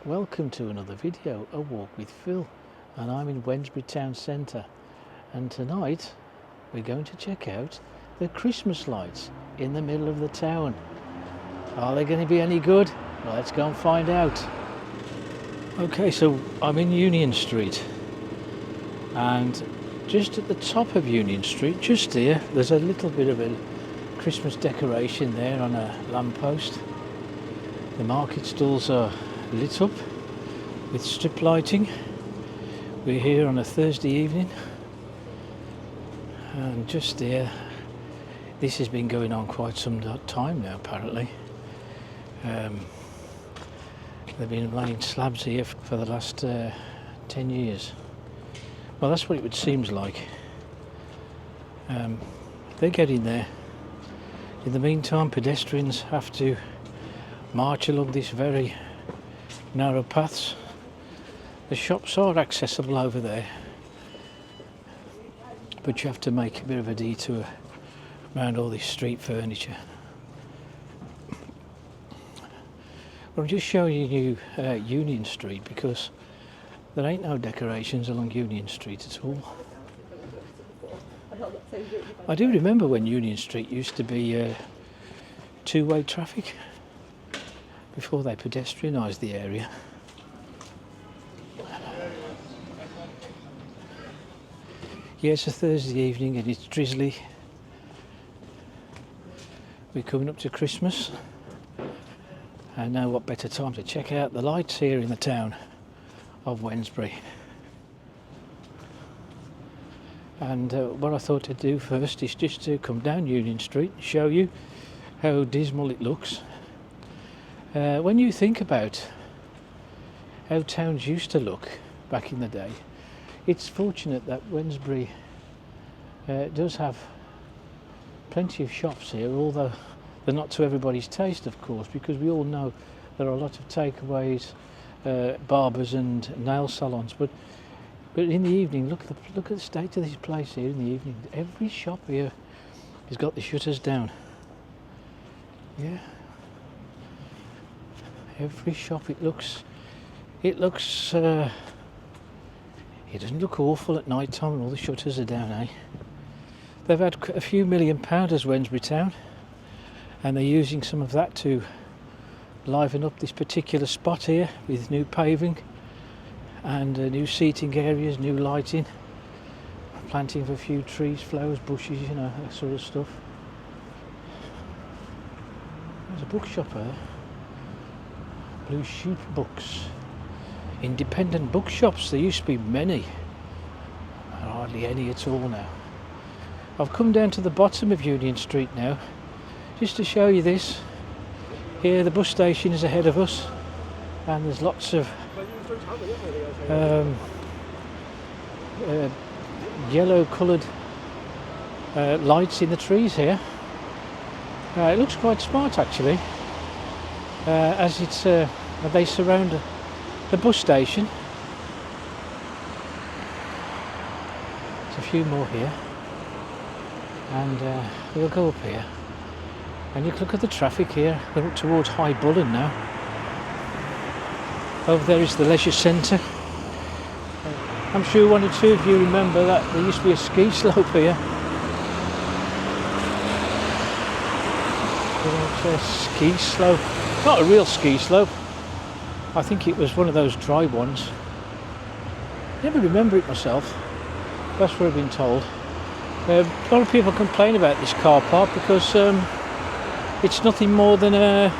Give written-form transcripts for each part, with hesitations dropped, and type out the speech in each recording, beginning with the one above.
Welcome to another video, A Walk with Phil, and I'm in Wednesbury town centre, and tonight we're going to check out the Christmas lights in the middle of the town. Are they going to be any good? Well, let's go and find out. Okay, so I'm in Union Street, and just at the top of Union Street, just here, there's a little bit of a Christmas decoration there on a lamppost. The market stalls are lit up with strip lighting. We're here on a Thursday evening, and just here, this has been going on quite some time now apparently. They've been laying slabs here for the last 10 years. Well, that's what it seems like. They're getting there. In the meantime, pedestrians have to march along this very narrow paths. The shops are accessible over there, but you have to make a bit of a detour around all this street furniture. I'm just showing you Union Street because there ain't no decorations along Union Street at all. I do remember when Union Street used to be two-way traffic before they pedestrianised the area. Yeah, it's a Thursday evening and it's drizzly. We're coming up to Christmas, and now what better time to check out the lights here in the town of Wednesbury. And what I thought to do first is just to come down Union Street and show you how dismal it looks. When you think about how towns used to look back in the day, it's fortunate that Wednesbury does have plenty of shops here, although they're not to everybody's taste, of course, because we all know there are a lot of takeaways, barbers and nail salons. But in the evening, look at the state of this place here in the evening. Every shop here has got the shutters down. Yeah. Every shop, it doesn't look awful at night time when all the shutters are down, eh? They've had a few £1 million as Wednesbury town, and they're using some of that to liven up this particular spot here with new paving and new seating areas, new lighting, planting of a few trees, flowers, bushes, you know, that sort of stuff. There's a bookshop there. Blue Sheep Books. Independent bookshops. There used to be many. Hardly any at all now. I've come down to the bottom of Union Street now, just to show you this. Here the bus station is ahead of us, and there's lots of yellow coloured lights in the trees here. It looks quite smart actually, as it's they surround the bus station. There's a few more here, and we'll go up here, and you can look at the traffic here. We're up towards High Bullen now. Over there is the leisure centre. I'm sure one or two of you remember that there used to be a ski slope here. A ski slope, not a real ski slope. I think it was one of those dry ones. Never remember it myself. That's what I've been told. A lot of people complain about this car park because it's nothing more than a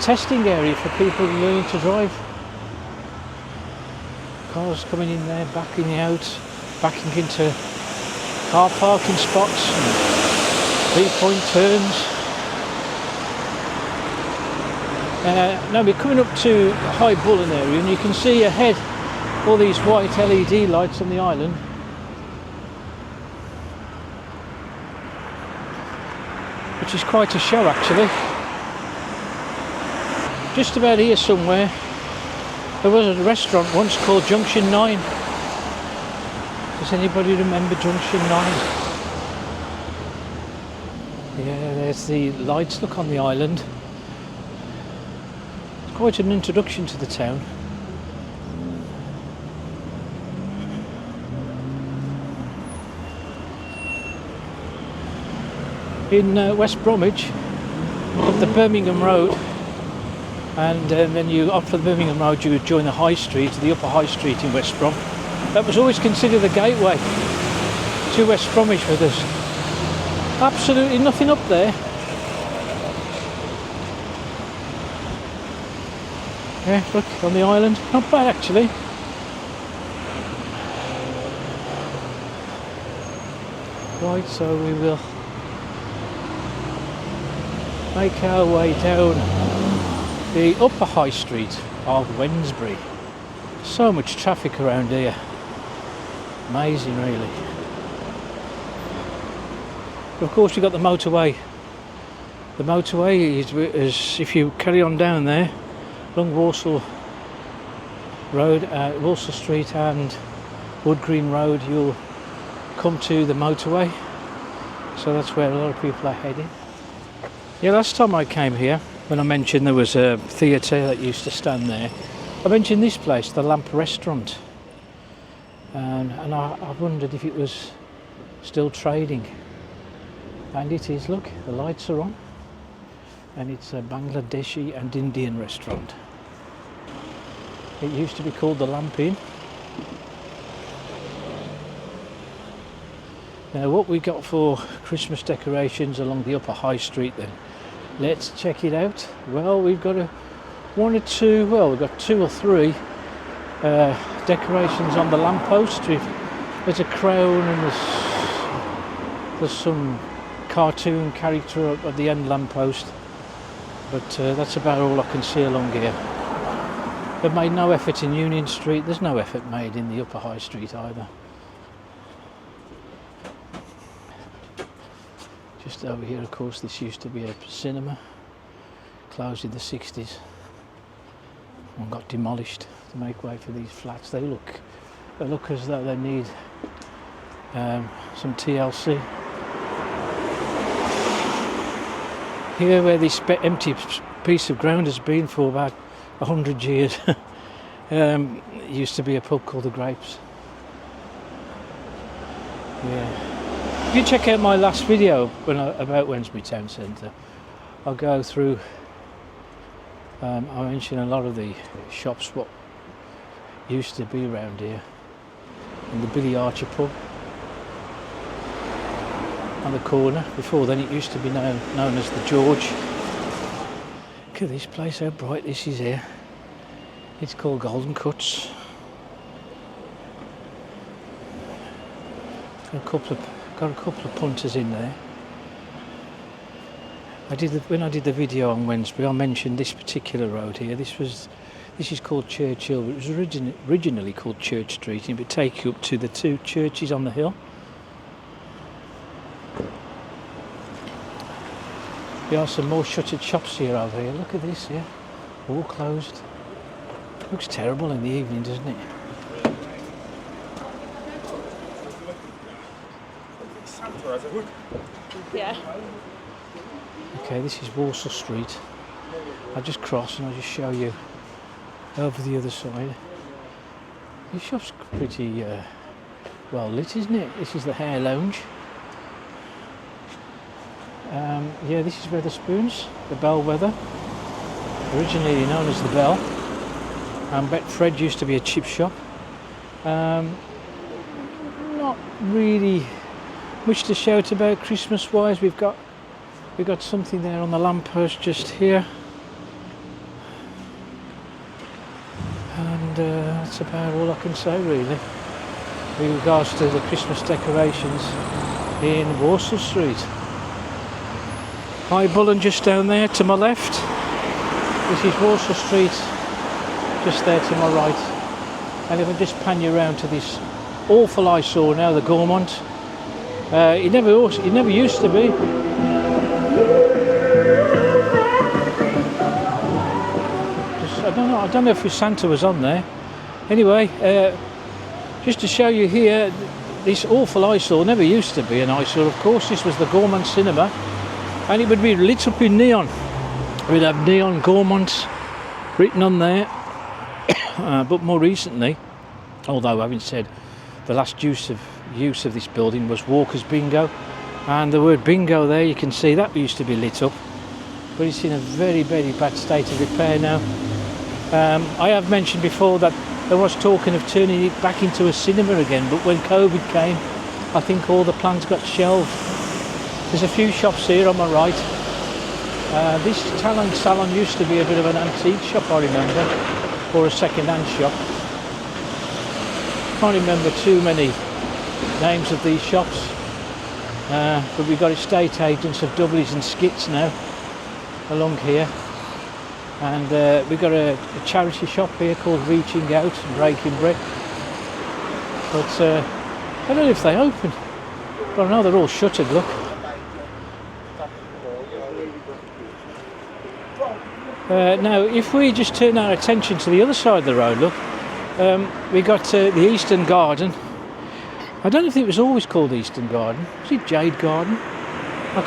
testing area for people learning to drive. Cars coming in there, backing out, backing into car parking spots, and 3-point turns. Now we're coming up to High Bullen area, and you can see ahead all these white LED lights on the island. Which is quite a show actually. Just about here somewhere, there was a restaurant once called Junction 9. Does anybody remember Junction 9? Yeah, there's the lights, look, on the island. quite an introduction to the town. In West Bromwich, up the Birmingham Road, and then you up the Birmingham Road, you would join the High Street, the upper High Street in West Brom. That was always considered the gateway to West Bromwich, but there's absolutely nothing up there. Yeah, look, on the island, not bad actually. Right, so we will make our way down the upper High Street of Wednesbury. So much traffic around here. Amazing, really. Of course, we've got the motorway. The motorway is if you carry on down there, along Walsall Road, Walsall Street and Wood Green Road, you'll come to the motorway. So that's where a lot of people are heading. Yeah, last time I came here, when I mentioned there was a theatre that used to stand there, I mentioned this place, the Lamp Restaurant, and I wondered if it was still trading, and it is. Look, the lights are on, and it's a Bangladeshi and Indian restaurant. It used to be called the Lamp Inn. Now, what we got for Christmas decorations along the upper High Street then? Let's check it out. Well, we've got we've got 2 or 3 decorations on the lamppost. There's a crown and there's some cartoon character up at the end lamppost, but that's about all I can see along here. They've made no effort in Union Street. There's no effort made in the upper High Street either. Just over here, of course, this used to be a cinema, closed in the 60s and got demolished to make way for these flats. They look as though they need some TLC. Here, where this empty piece of ground has been for about 100 years, it used to be a pub called the Grapes. Yeah. If you check out my last video about Wednesbury Town Centre, I'll go through, I mention a lot of the shops what used to be around here, and the Billy Archer pub on the corner. Before then it used to be known as the George. Look at this place, how bright this is here. It's called Golden Cuts. Got a couple of punters in there. When I did the video on Wednesbury, I mentioned this particular road here. This is called Church Hill, but it was originally called Church Street, and it would take you up to the 2 churches on the hill. There are some more shuttered shops here over here. Look at this here, all closed. Looks terrible in the evening, doesn't it? Yeah. Okay, this is Walsall Street. I'll just cross and I'll just show you over the other side. This shop's pretty well lit, isn't it? This is the Hair Lounge. Yeah, this is Weatherspoons, the Bellwether, originally known as the Bell. And Betfred used to be a chip shop. Not really much to shout about Christmas wise. We've got something there on the lamppost just here, and that's about all I can say really with regards to the Christmas decorations in Walsall Street. High Bullen just down there to my left. This is Walsall Street just there to my right, and if I just pan you around to this awful eyesore now, the Gaumont. It never used to be. I don't know if Santa was on there. Anyway, just to show you here, this awful eyesore never used to be an eyesore. Of course, this was the Gaumont Cinema, and it would be lit up in neon. We'd have neon Gaumont written on there. But more recently, although having said the last use of this building was Walker's Bingo, and the word bingo there, you can see that used to be lit up, but it's in a very, very bad state of repair now. I have mentioned before that there was talking of turning it back into a cinema again, but when COVID came, I think all the plans got shelved. There's a few shops here on my right. This Talent Salon used to be a bit of an antique shop, I remember, or a second-hand shop. Can't remember too many names of these shops, but we've got estate agents of doublies and skits now along here, and we've got a charity shop here called Reaching Out and Breaking Brick, but I don't know if they open, but I know they're all shuttered, look. Now if we just turn our attention to the other side of the road, look, we got the Eastern Garden. I don't know if it was always called Eastern Garden. Was it Jade Garden? I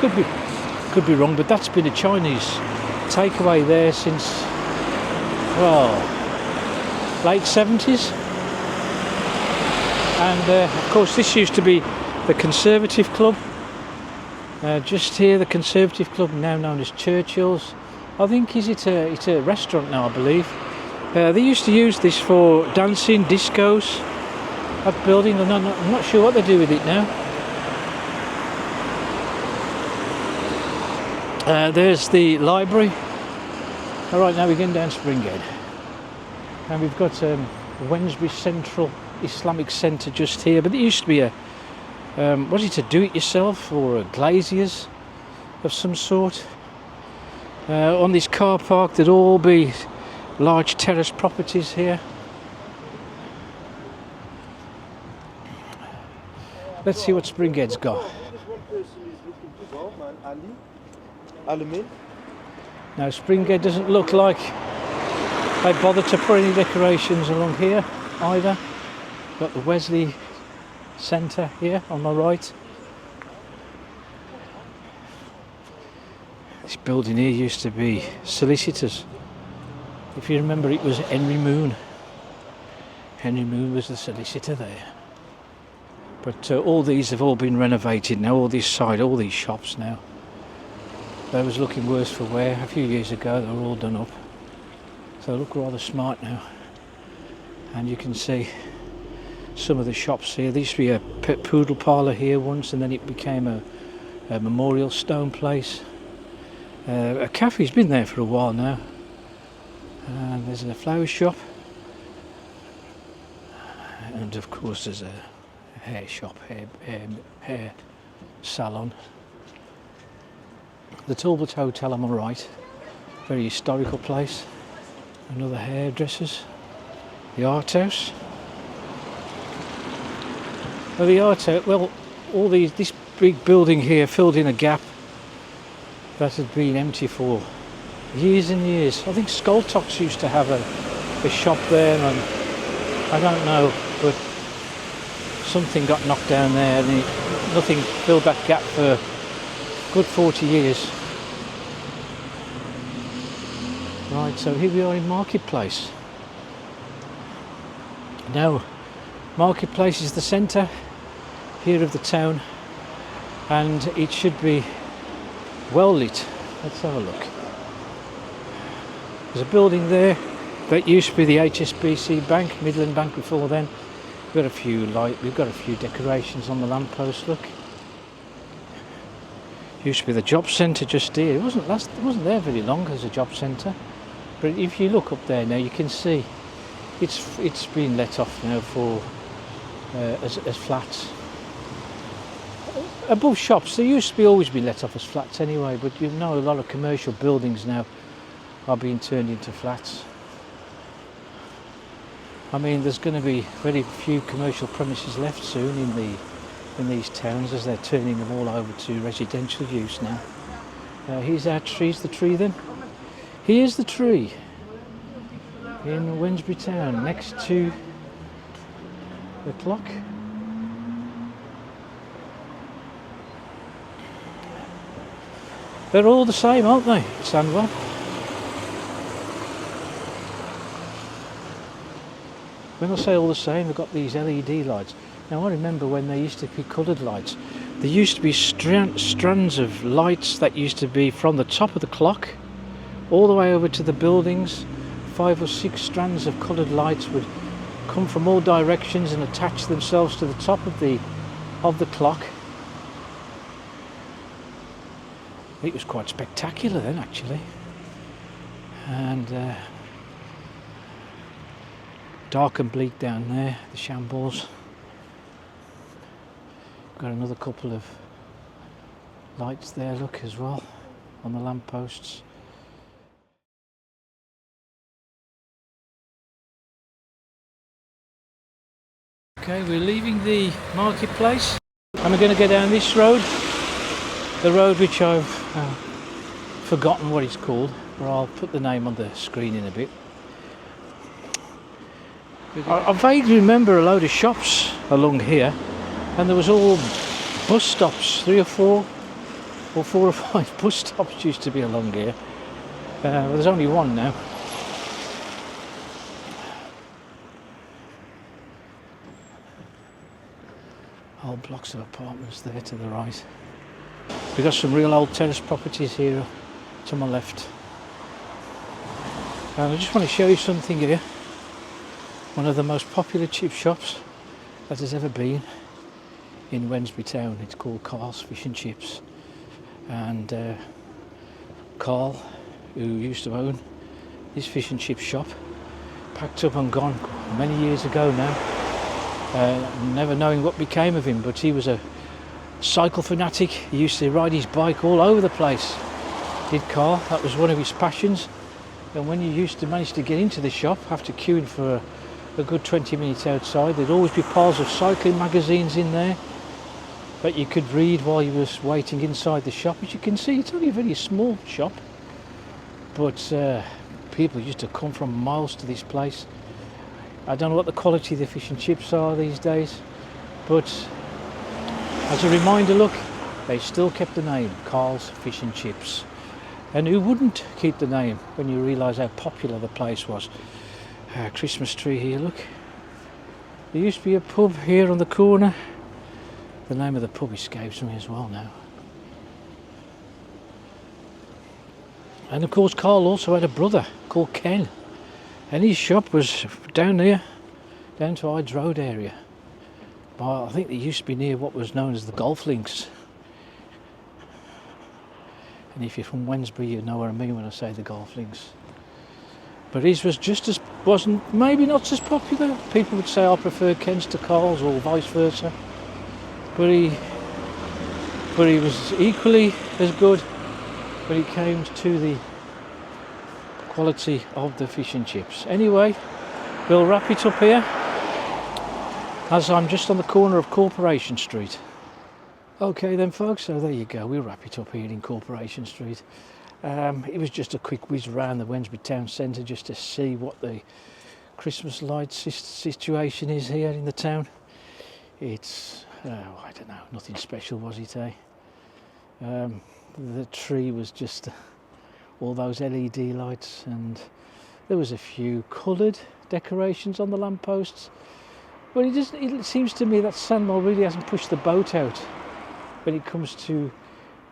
could be wrong, but that's been a Chinese takeaway there since, well, late 70s. And of course this used to be the Conservative Club. Just here, the Conservative Club, now known as Churchill's. I think it's a restaurant now, I believe. They used to use this for dancing, discos. That building, I'm not sure what they do with it now. There's the library. All right, now we're going down Springhead, and we've got Wednesbury Central Islamic Centre just here. But it used to be a was it a do-it-yourself or a glaziers of some sort? On this car park, there'd all be large terrace properties here. Let's see what Springhead's got. Now Springhead doesn't look like they bothered to put any decorations along here either. Got the Wesley Centre here on my right. This building here used to be solicitors. If you remember, it was Henry Moon. Henry Moon was the solicitor there. But all these have all been renovated now, all this side, all these shops now. They was looking worse for wear a few years ago, they were all done up. So they look rather smart now. And you can see some of the shops here. There used to be a pet poodle parlour here once, and then it became a memorial stone place. A cafe's been there for a while now. And there's a flower shop. And of course there's a hair shop, hair salon. The Talbot Hotel on my right, very historical place. Another hairdressers. The Art House. Well, the Art House, well, this big building here filled in a gap that had been empty for years and years. I think Skulltox used to have a shop there, and I don't know, but something got knocked down there, and nothing filled that gap for a good 40 years. Right, so here we are in Marketplace. Now, Marketplace is the centre here of the town, and it should be well lit. Let's have a look. There's a building there that used to be the HSBC Bank, Midland Bank before then. We've got a few decorations on the lamppost, look. Used to be the job centre just here. It wasn't there very long as a job centre. But if you look up there now, you can see it's been let off now for as flats. Above shops, they used to always be let off as flats anyway, but you know a lot of commercial buildings now are being turned into flats. I mean, there's going to be very few commercial premises left soon in these towns, as they're turning them all over to residential use now. Here's our tree. Is the tree then? Here's the tree in Wednesbury town, next to the clock. They're all the same, aren't they, Sandwell? when I say all the same, they've got these LED lights. Now I remember when they used to be coloured lights, there used to be strands of lights that used to be from the top of the clock all the way over to the buildings. 5 or 6 strands of coloured lights would come from all directions and attach themselves to the top of the clock. It was quite spectacular then, actually. And dark and bleak down there, the shambles. Got another couple of lights there, look, as well, on the lampposts. Okay, we're leaving the marketplace and we're going to go down this road, the road which I've forgotten what it's called, but I'll put the name on the screen in a bit. I vaguely remember a load of shops along here, and there was all bus stops, 3 or 4 or 4 or 5 bus stops used to be along here. Well, there's only one now. Whole blocks of apartments there to the right. We've got some real old terrace properties here to my left. And I just want to show you something here. One of the most popular chip shops that has ever been in Wednesbury town. It's called Carl's Fish and Chips. And Carl, who used to own this fish and chip shop, packed up and gone many years ago now. Never knowing what became of him, but he was a cycle fanatic. He used to ride his bike all over the place, did Carl. That was one of his passions. And when you used to manage to get into the shop after queuing for a good 20 minutes outside, there'd always be piles of cycling magazines in there that you could read while you was waiting inside the shop. As you can see, it's only a very small shop, but people used to come from miles to this place. I don't know what the quality of the fish and chips are these days, but as a reminder, look, they still kept the name Carl's Fish and Chips. And who wouldn't keep the name when you realise how popular the place was? Christmas tree here, look. There used to be a pub here on the corner. The name of the pub escapes me as well now. And of course Carl also had a brother called Ken. And his shop was down there, down to Ides Road area. But I think they used to be near what was known as the golf links. And if you're from Wednesbury, you know what I mean when I say the golf links. But his was just as, maybe not as popular. People would say I prefer Ken's to Carl's or vice versa. But he was equally as good when it came to the quality of the fish and chips. Anyway, we'll wrap it up here as I'm just on the corner of Corporation Street. Okay then folks, so there you go, we'll wrap it up here in Corporation Street. It was just a quick whiz around the Wednesbury town centre just to see what the Christmas lights situation is here in the town. It's, I don't know, nothing special, was it, eh? The tree was just all those LED lights, and there was a few coloured decorations on the lampposts. But it seems to me that Sandmore really hasn't pushed the boat out when it comes to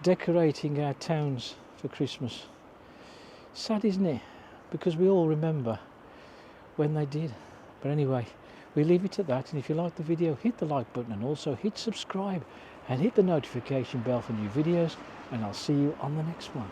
decorating our towns for Christmas. Sad, isn't it? Because we all remember when they did. But anyway, we leave it at that, and if you like the video, hit the like button and also hit subscribe and hit the notification bell for new videos, and I'll see you on the next one.